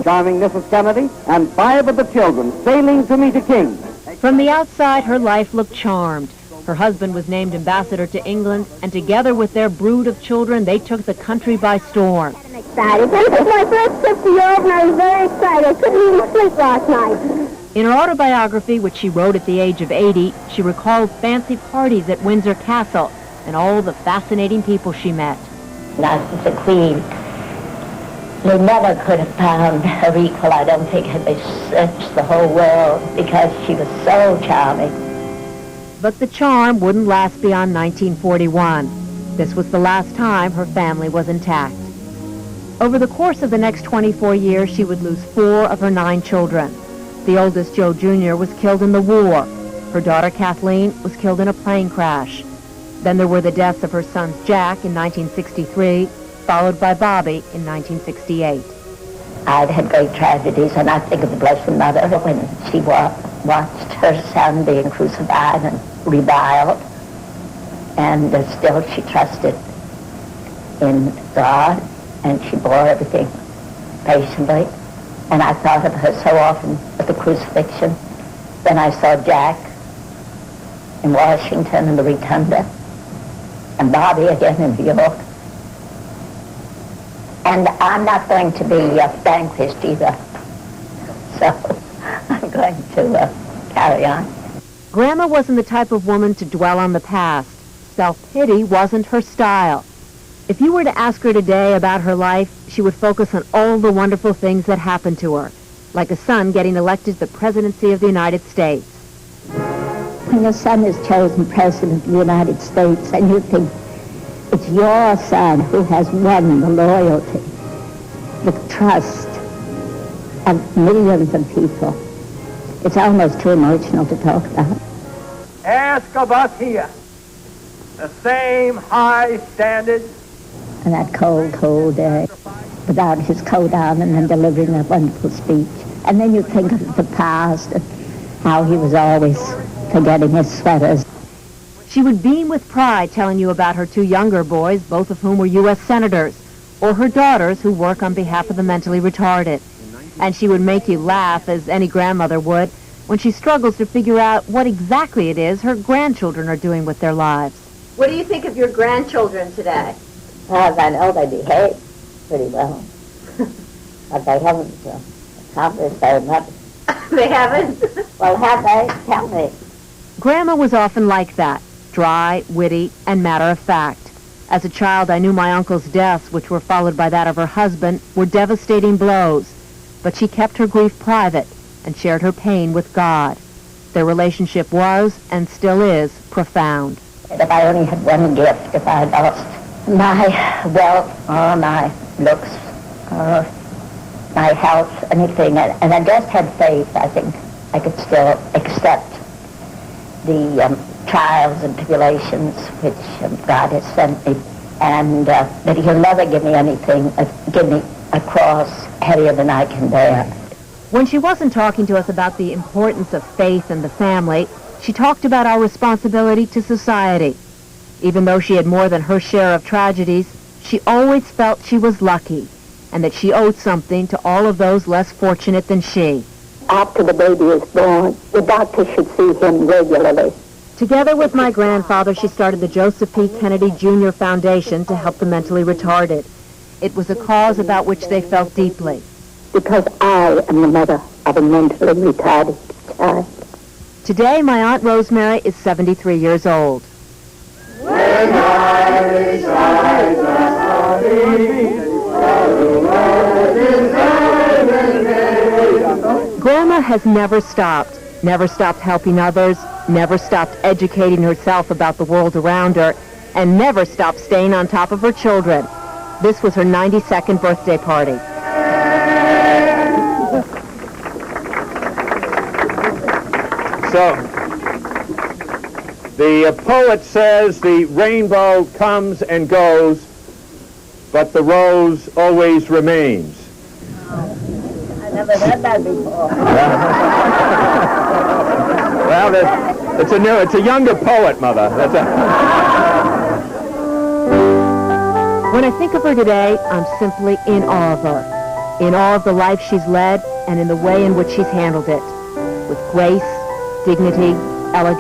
charming Mrs. Kennedy, and 5 of the children sailing to meet a king. From the outside, her life looked charmed. Her husband was named ambassador to England, and together with their brood of children, they took the country by storm. I'm excited. This is my first trip to Europe, and I was very excited. I couldn't even sleep last night. In her autobiography, which she wrote at the age of 80, she recalled fancy parties at Windsor Castle and all the fascinating people she met. Now, as a queen, they never could have found her equal. I don't think had they searched the whole world, because she was so charming. But the charm wouldn't last beyond 1941. This was the last time her family was intact. Over the course of the next 24 years, she would lose 4 of her 9 children. The oldest, Joe Jr., was killed in the war. Her daughter, Kathleen, was killed in a plane crash. Then there were the deaths of her sons, Jack in 1963, followed by Bobby in 1968. I've had great tragedies, and I think of the Blessed Mother when she watched her son being crucified and reviled, and still she trusted in God, and she bore everything patiently. And I thought of her so often at the crucifixion. Then I saw Jack in Washington in the Rotunda, and Bobby again in New York. And I'm not going to be vanquished either, so I'm going to carry on. Grandma wasn't the type of woman to dwell on the past. Self-pity wasn't her style. If you were to ask her today about her life, she would focus on all the wonderful things that happened to her, like a son getting elected to the presidency of the United States. When your son is chosen president of the United States, and you think it's your son who has won the loyalty, the trust of millions of people, it's almost too emotional to talk about. Ask of us here the same high standards. And that cold, cold day, without his coat on and then delivering that wonderful speech. And then you think of the past and how he was always forgetting his sweaters. She would beam with pride telling you about her 2 younger boys, both of whom were U.S. senators, or her daughters who work on behalf of the mentally retarded. And she would make you laugh, as any grandmother would, when she struggles to figure out what exactly it is her grandchildren are doing with their lives. What do you think of your grandchildren today? Well, I know they behave pretty well, but they haven't accomplished very much. They haven't? Well, have they? Tell me. Grandma was often like that, dry, witty, and matter-of-fact. As a child, I knew my uncle's deaths, which were followed by that of her husband, were devastating blows. But she kept her grief private and shared her pain with God. Their relationship was, and still is, profound. If I only had one gift, if I had lost my wealth or my looks or my health, anything, and I just had faith, I think I could still accept the trials and tribulations which God has sent me, and that he'll never give me anything, give me a cross heavier than I can bear. When she wasn't talking to us about the importance of faith and the family, she talked about our responsibility to society. Even though she had more than her share of tragedies, she always felt she was lucky, and that she owed something to all of those less fortunate than she. After the baby is born, the doctor should see him regularly. Together with my grandfather, she started the Joseph P. Kennedy Jr. Foundation to help the mentally retarded. It was a cause about which they felt deeply. Because I am the mother of a mentally retarded child. Today, my Aunt Rosemary is 73 years old. Grandma has never stopped helping others, never stopped educating herself about the world around her, and never stopped staying on top of her children. This was her 92nd birthday party. So, the poet says the rainbow comes and goes, but the rose always remains. I never heard that before. Well, it's a younger poet, Mother. When I think of her today, I'm simply in awe of her. in all of the life she's led and in the way in which she's handled it, with grace, dignity, elegance,